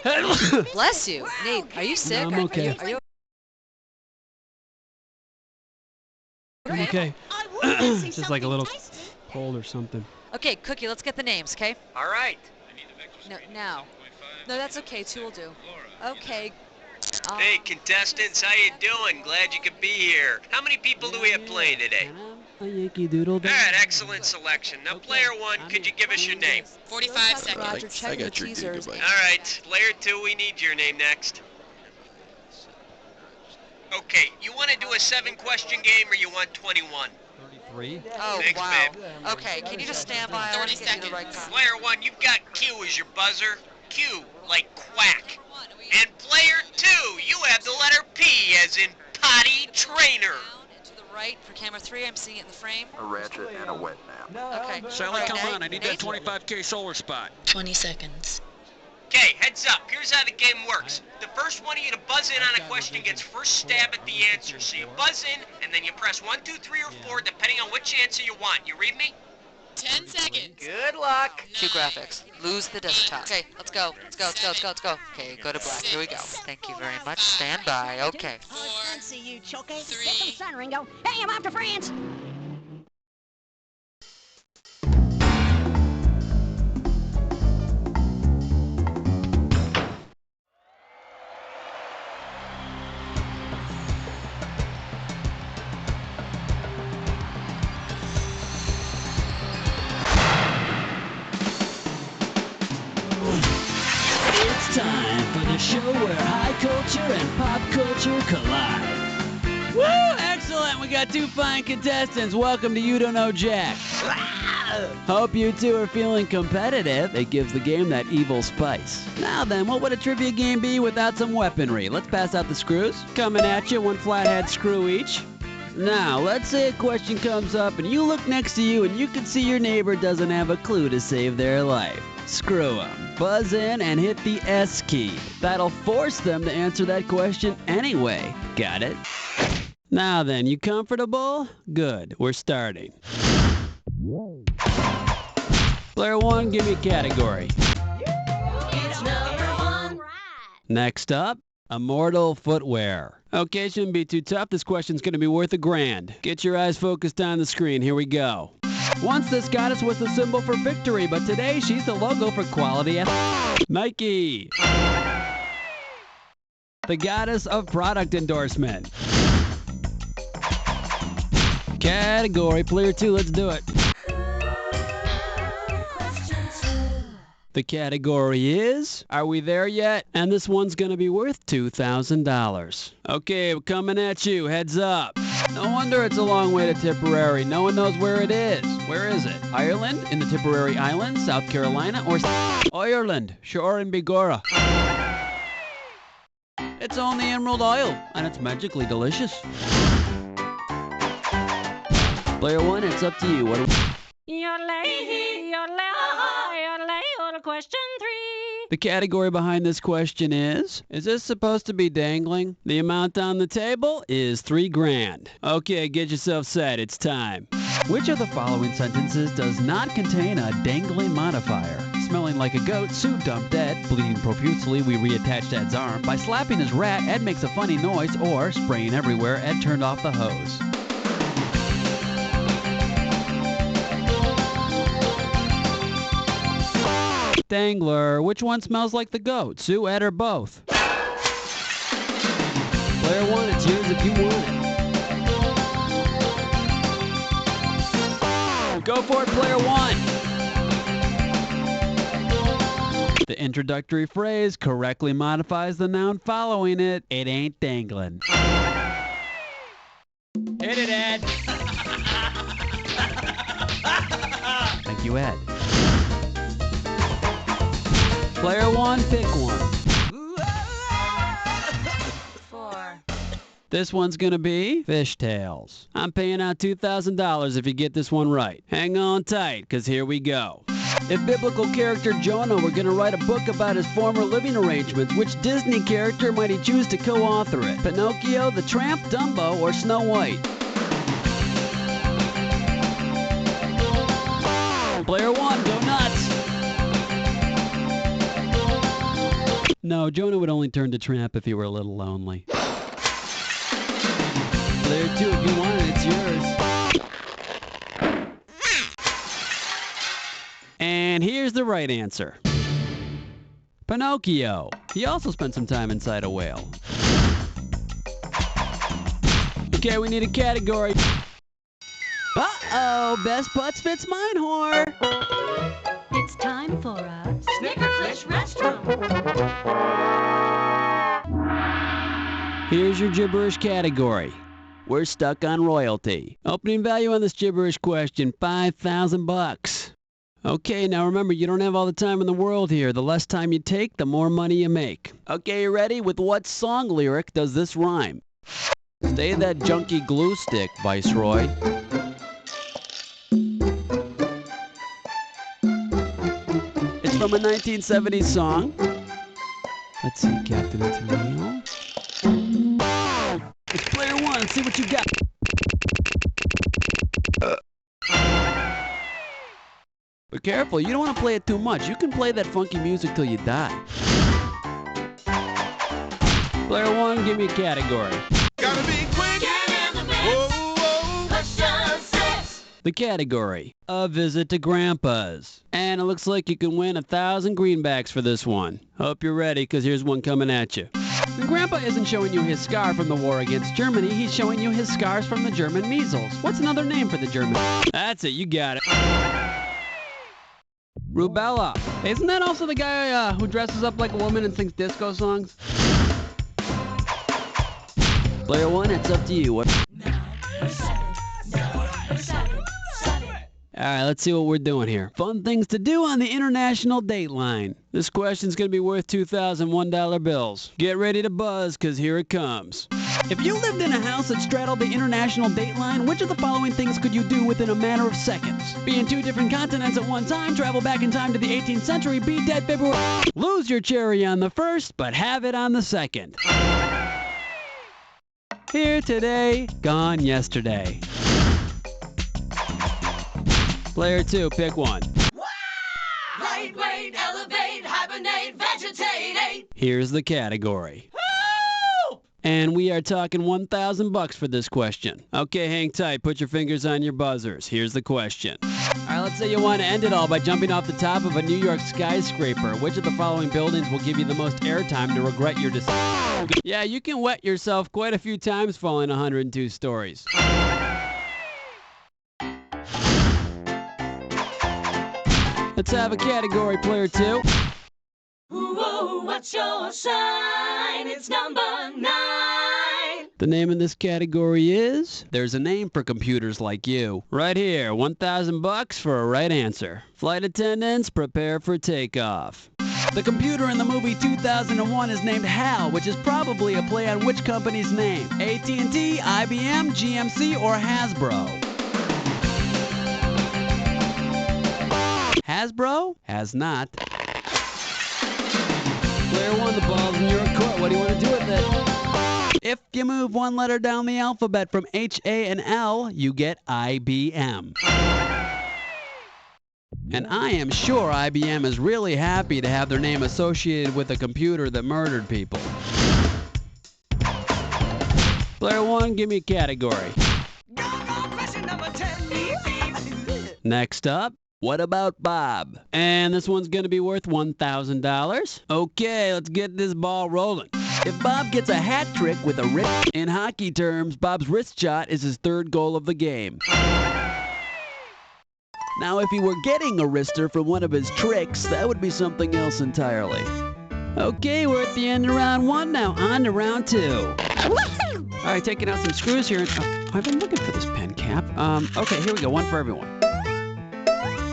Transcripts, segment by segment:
Bless you. Nate, are you sick? I'm okay. Are you I'm okay? okay. Just like a little cold or something. Okay, Cookie, let's get the names, okay? All right. No, now. No, that's okay. Two will do. Okay. Hey, contestants, how you doing? Glad you could be here. How many people do we have playing today? A Yankee Doodle. All right, excellent selection. Now, player one, could you give us your name? 45 seconds. I Roger, check the got your teasers. gigabyte. All right, player two, we need your name next. Okay, you want to do a 7-question game or you want 21? 33. Oh, Thanks, wow. babe. Okay, can you just stand by? I want to get you the right guy. Player one, you've got Q as your buzzer. Q, like quack. And player two, you have the letter P as in potty trainer. Down and to the right for camera 3. I'm seeing it in the frame. A ratchet and a wet nap. Okay. Sally, Right, come Nate? on. I need Nate? that 25K solar spot. 20 seconds. Okay, heads up. Here's how the game works. The first one of you to buzz in on a question gets first stab at the answer. So you buzz in, and then you press 1, 2, 3, or 4, depending on which answer you want. You read me? 10 seconds. Good luck. Cue graphics. Lose the desktop. Okay, let's go. Let's go. Let's go. Let's go. Let's go. Okay, go to black. Here we go. Thank you very much. Stand by. Okay. Fancy you, Choke. Get Three. some sun, Ringo. Hey, I'm off to France. It's time for the show where high culture and pop culture collide. Woo! Excellent! We got two fine contestants. Welcome to You Don't Know Jack. Hope you two are feeling competitive. It gives the game that evil spice. Now then, what would a trivia game be without some weaponry? Let's pass out the screws. Coming at you, one flathead screw each. Now, let's say a question comes up and you look next to you and you can see your neighbor doesn't have a clue to save their life. Screw them. Buzz in and hit the S key. That'll force them to answer that question anyway. Got it? Now then, you comfortable? Good, we're starting. Player one, give me a category. It's number one. Next up, immortal footwear. Okay, shouldn't be too tough. This question's gonna be worth $1,000. Get your eyes focused on the screen. Here we go. Once this goddess was the symbol for victory, but today she's the logo for quality. Nike. The goddess of product endorsement. Category, player two, let's do it. The category is, are we there yet? And this one's gonna be worth $2,000. Okay, we're coming at you, heads up. No wonder it's a long way to Tipperary. No one knows where it is. Where is it? Ireland, in the Tipperary Islands, South Carolina, or Ireland, sure in Bigorra. It's only emerald oil, and it's magically delicious. Player one, it's up to you. What do Question 3. The category behind this question is this supposed to be dangling? The amount on the table is $3,000. Okay, get yourself set. It's time. Which of the following sentences does not contain a dangling modifier? Smelling like a goat, Sue dumped Ed. Bleeding profusely, we reattached Ed's arm. By slapping his rat, Ed makes a funny noise. Or, spraying everywhere, Ed turned off the hose. Dangler, which one smells like the goat? Sue, Ed, or both? Player one, it's yours if you want it. Go for it, player one. The introductory phrase correctly modifies the noun following it. It ain't dangling. Hit it, Ed. Thank you, Ed. Player one, pick one. 4. This one's gonna be Fishtails. I'm paying out $2,000 if you get this one right. Hang on tight, cause here we go. If biblical character Jonah were gonna write a book about his former living arrangements, which Disney character might he choose to co-author it? Pinocchio, the Tramp, Dumbo, or Snow White? Player one, go nuts. No, Jonah would only turn to tramp if he were a little lonely. Player 2, if you want it, it's yours. And here's the right answer. Pinocchio. He also spent some time inside a whale. Okay, we need a category. Uh-oh, best butts fits mine, whore. It's time for a Snickerclish restaurant. Here's your gibberish category. We're stuck on royalty. Opening value on this gibberish question, $5,000. Okay, now remember, you don't have all the time in the world here. The less time you take, the more money you make. Okay, you ready? With what song lyric does this rhyme? Stay that junky glue stick, Viceroy. It's from a 1970s song. Let's see, Captain, it's real. It's player 1, let's see what you got. But careful, you don't want to play it too much. You can play that funky music till you die. Player 1, give me a category. Gotta be quick. Whoa, whoa. Question 6. The category, a visit to Grandpa's. And it looks like you can win 1,000 greenbacks for this one. Hope you're ready, because here's one coming at you. And Grandpa isn't showing you his scar from the war against Germany. He's showing you his scars from the German measles. What's another name for the German? That's it, you got it. Rubella. Isn't that also the guy who dresses up like a woman and sings disco songs? Player 1, it's up to you. What? Alright, let's see what we're doing here. Fun things to do on the International Dateline. This question's gonna be worth $2,001 bills. Get ready to buzz, cause here it comes. If you lived in a house that straddled the International Dateline, which of the following things could you do within a matter of seconds? Be in 2 different continents at one time, travel back in time to the 18th century, be dead February... Lose your cherry on the first, but have it on the second. Here today, gone yesterday. Player 2, pick one. Light, weight, elevate, hibernate, vegetate. Here's the category. And we are talking $1,000 for this question. Okay, hang tight. Put your fingers on your buzzers. Here's the question. All right, let's say you want to end it all by jumping off the top of a New York skyscraper. Which of the following buildings will give you the most airtime to regret your decision? Yeah, you can wet yourself quite a few times falling 102 stories. Let's have a category, player 2. Ooh, what's your sign? It's number 9. The name of this category is There's a Name for Computers Like You. Right here, $1,000 for a right answer. Flight attendants, prepare for takeoff. The computer in the movie 2001 is named HAL, which is probably a play on which company's name? AT&T, IBM, GMC, or Hasbro? Hasbro? Has not. Player 1, the ball's in your court. What do you want to do with it? If you move one letter down the alphabet from H, A, and L, you get IBM. And I am sure IBM is really happy to have their name associated with a computer that murdered people. Player 1, give me a category. Next up, what about Bob? And this one's gonna be worth $1,000. Okay, let's get this ball rolling. If Bob gets a hat trick with a wrist, in hockey terms, Bob's wrist shot is his 3rd goal of the game. Now, if he were getting a wrister from one of his tricks, that would be something else entirely. Okay, we're at the end of round 1 now. On to round 2. All right, taking out some screws here. I've been looking for this pen cap. Okay, here we go. One for everyone.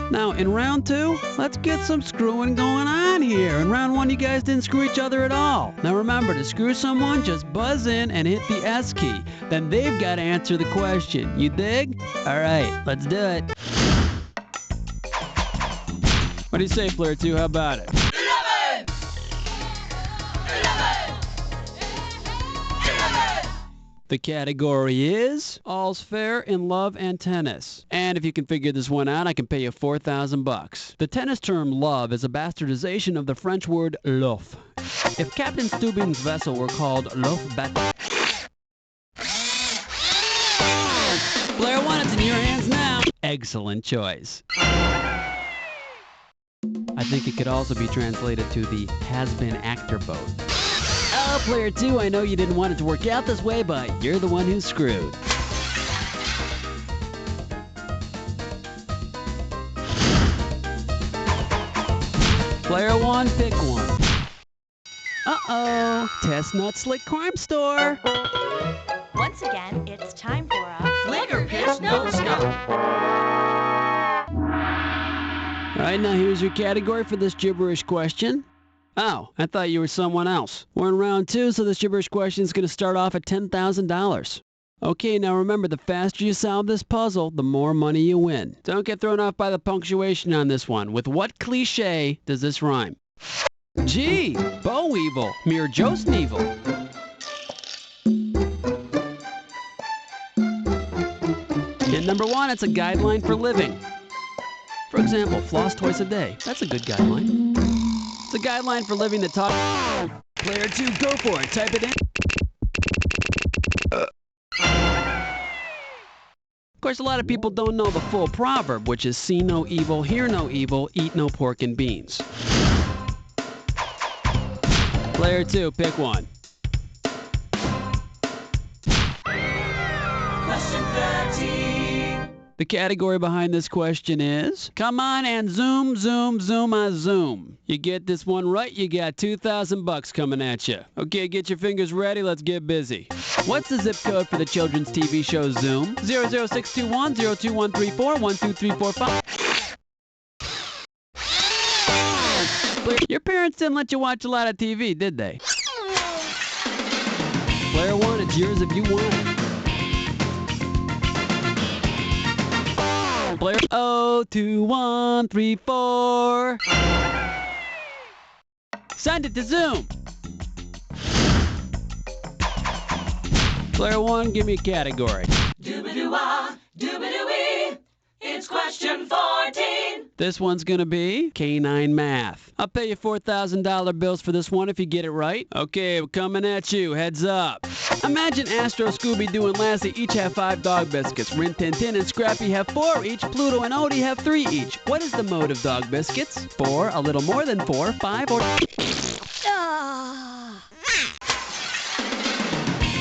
Now, in round 2, let's get some screwing going on here. In round 1, you guys didn't screw each other at all. Now remember, to screw someone, just buzz in and hit the S key. Then they've got to answer the question. You dig? All right, let's do it. What do you say, player 2? How about it? The category is All's Fair in Love and Tennis. And if you can figure this one out, I can pay you $4,000. The tennis term love is a bastardization of the French word lof. If Captain Stubing's vessel were called Lofbat... Player 1, it's in your hands now. Excellent choice. I think it could also be translated to the has-been actor boat. Oh, Player 2, I know you didn't want it to work out this way, but you're the one who's screwed. Player 1, pick one. Uh-oh, Testnut Slick Crime Store. Once again, it's time for a Flicker Pitch No Scope. All right, now here's your category for this gibberish question. Oh, I thought you were someone else. We're in round 2, so this gibberish question is going to start off at $10,000. Okay, now remember, the faster you solve this puzzle, the more money you win. Don't get thrown off by the punctuation on this one. With what cliche does this rhyme? Gee, Bo Weevil, Mere Joe Sneevil. Hint number 1, it's a guideline for living. For example, floss twice a day. That's a good guideline. It's a guideline for living that talk. Player 2, go for it. Type it in. Of course, a lot of people don't know the full proverb, which is see no evil, hear no evil, eat no pork and beans. Player 2, pick one. Question 13. The category behind this question is, come on and zoom, zoom, zoom, zoom. You get this one right, you got $2,000 coming at you. Okay, get your fingers ready, let's get busy. What's the zip code for the children's TV show Zoom? 00621 02134 12345. Your parents didn't let you watch a lot of TV, did they? Player 1, it's yours if you want it. Player 02134. Send it to Zoom. Player 1, give me a category. Doobadoo-wah, doobadoo-wee. It's question 14. This one's gonna be Canine Math. I'll pay you $4,000 bills for this one if you get it right. Okay, we're coming at you. Heads up. Imagine Astro, Scooby-Doo, and Lassie each have 5 dog biscuits. Rin Tin Tin and Scrappy have 4 each. Pluto and Odie have 3 each. What is the mode of dog biscuits? 4, a little more than 4, 5, or...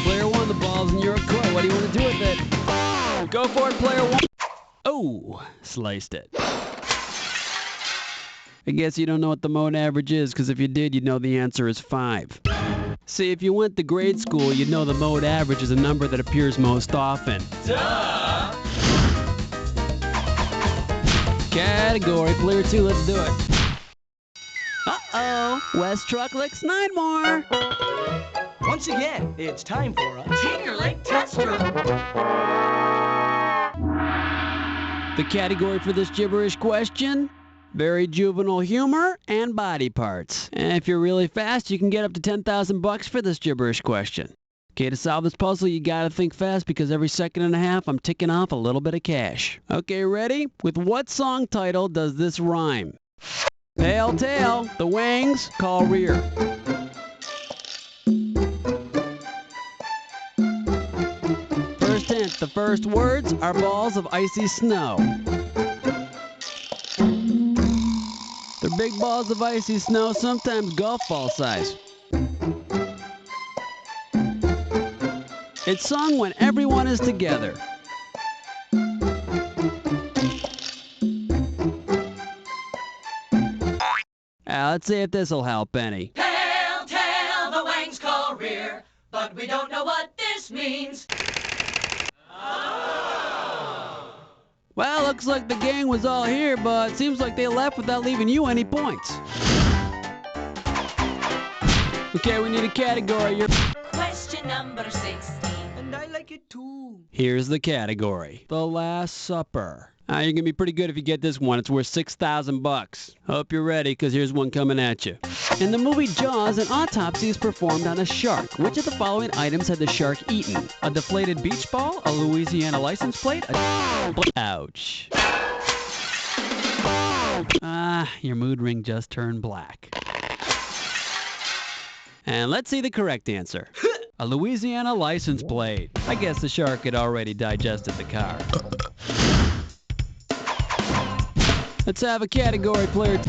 Player 1, the ball's in your court. What do you want to do with it? Go for it, Player 1. Oh, sliced it. I guess you don't know what the mode average is, because if you did, you'd know the answer is 5. See, if you went to grade school, you'd know the mode average is a number that appears most often. Duh! Category, Player 2, let's do it. Uh-oh, West Truck licks 9 more. Once again, it's time for a Tinker Lake Test Room. The category for this gibberish question? Very juvenile humor and body parts. And if you're really fast, you can get up to $10,000 for this gibberish question. Okay, to solve this puzzle, you gotta think fast because every second and a half, I'm ticking off a little bit of cash. Okay, ready? With what song title does this rhyme? Pale tail, the Wangs call rear. First hint, the first words are balls of icy snow. They're big balls of icy snow, sometimes golf ball size. It's sung when everyone is together. Let's see if this'll help any. Pale tail, the Wangs call rear, but we don't know what this means. Well, looks like the gang was all here, but it seems like they left without leaving you any points. Okay, we need a category. Question number 16. And I like it too. Here's the category. The Last Supper. You're gonna be pretty good if you get this one. It's worth $6,000. Hope you're ready, because here's one coming at you. In the movie Jaws, an autopsy is performed on a shark. Which of the following items had the shark eaten? A deflated beach ball, a Louisiana license plate, Ouch. Your mood ring just turned black. And let's see the correct answer. A Louisiana license plate. I guess the shark had already digested the car. Let's have a category, player.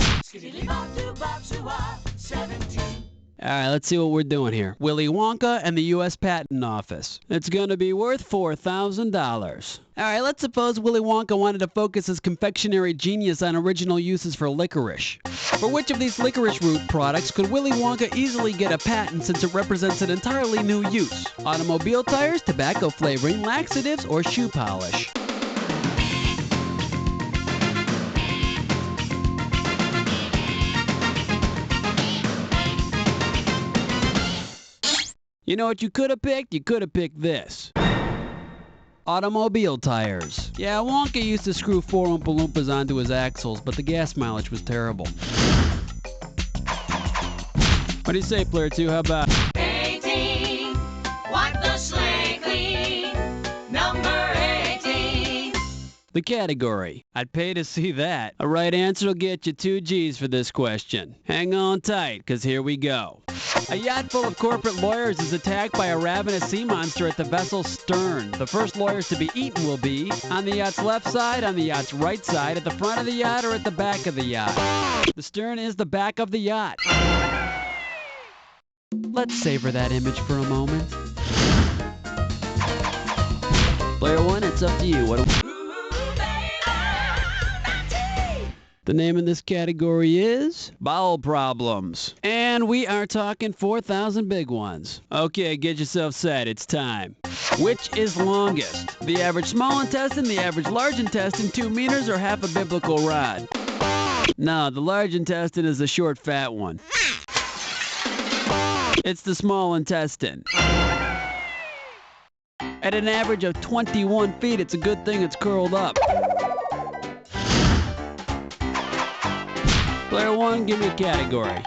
Alright, let's see what we're doing here. Willy Wonka and the U.S. Patent Office. It's gonna be worth $4,000. Alright, let's suppose Willy Wonka wanted to focus his confectionery genius on original uses for licorice. For which of these licorice root products could Willy Wonka easily get a patent since it represents an entirely new use? Automobile tires, tobacco flavoring, laxatives, or shoe polish? You know what you could have picked? You could have picked this. Automobile tires. Yeah, Wonka used to screw 4 Oompa Loompas onto his axles, but the gas mileage was terrible. What do you say, player 2? How about 18, wipe the slate clean. Number 18. the category? I'd pay to see that. A right answer will get you 2 G's for this question. Hang on tight, because here we go. A yacht full of corporate lawyers is attacked by a ravenous sea monster at the vessel's stern. The first lawyers to be eaten will be on the yacht's left side, on the yacht's right side, at the front of the yacht, or at the back of the yacht. The stern is the back of the yacht. Let's savor that image for a moment. Player 1, it's up to you. The name of this category is bowel problems. And we are talking 4,000 big ones. Okay, get yourself set. It's time. Which is longest? The average small intestine, the average large intestine, 2 meters, or half a biblical rod? No, the large intestine is the short, fat one. It's the small intestine. At an average of 21 feet, it's a good thing it's curled up. Player 1, give me a category.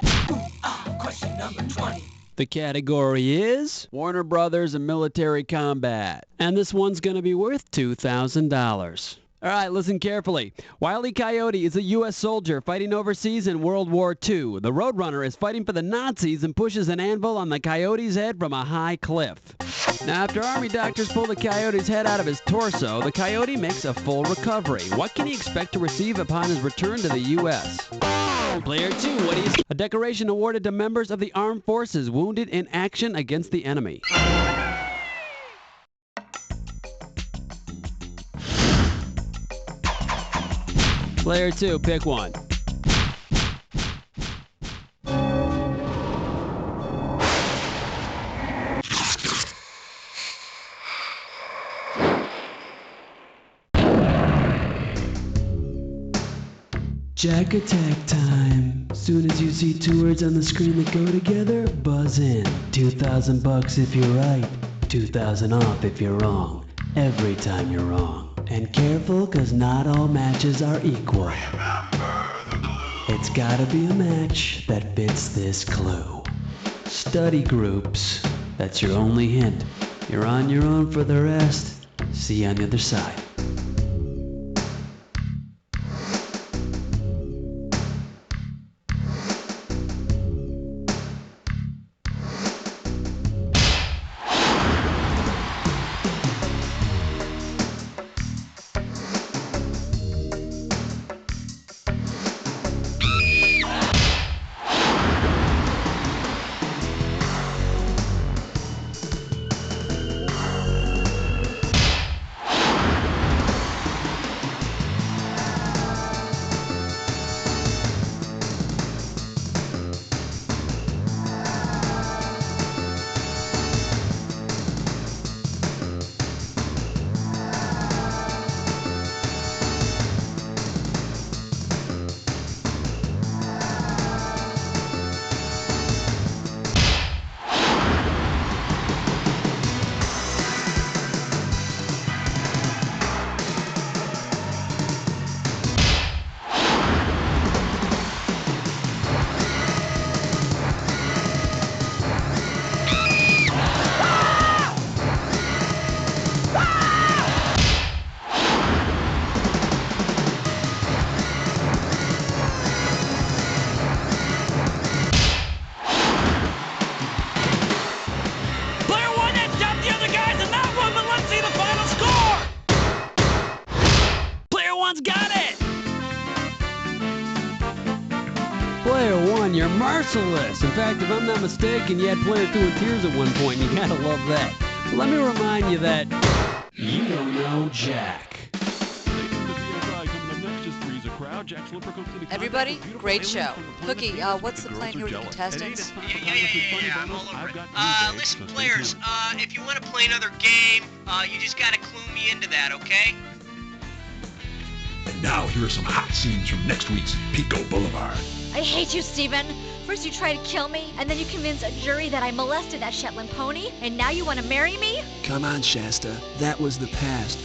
Question number 20. The category is Warner Brothers and military combat. And this one's going to be worth $2,000. All right, listen carefully. Wile E. Coyote is a U.S. soldier fighting overseas in World War II. The Roadrunner is fighting for the Nazis and pushes an anvil on the Coyote's head from a high cliff. Now, after Army doctors pull the Coyote's head out of his torso, the Coyote makes a full recovery. What can he expect to receive upon his return to the U.S.? Player 2, what is a decoration awarded to members of the armed forces wounded in action against the enemy? Player 2, pick one. Jack attack time. Soon as you see 2 words on the screen that go together, buzz in. $2,000 if you're right, 2,000 off if you're wrong. Every time you're wrong. And careful, cause not all matches are equal. It's gotta be a match that fits this clue. Study groups. That's your only hint. You're on your own for the rest. See you on the other side. Player 1, you're merciless. In fact, if I'm not mistaken, you had player 2 in tears at one point, and you gotta love that. So let me remind you that you don't know Jack. Everybody, great show. Cookie, what's the plan here with the contestants? Yeah, I'm all over it. Listen, players, if you want to play another game, you just gotta clue me into that, okay? And now here are some hot scenes from next week's Pico Boulevard. I hate you, Steven. First you try to kill me, and then you convince a jury that I molested that Shetland pony, and now you want to marry me? Come on, Shasta. That was the past.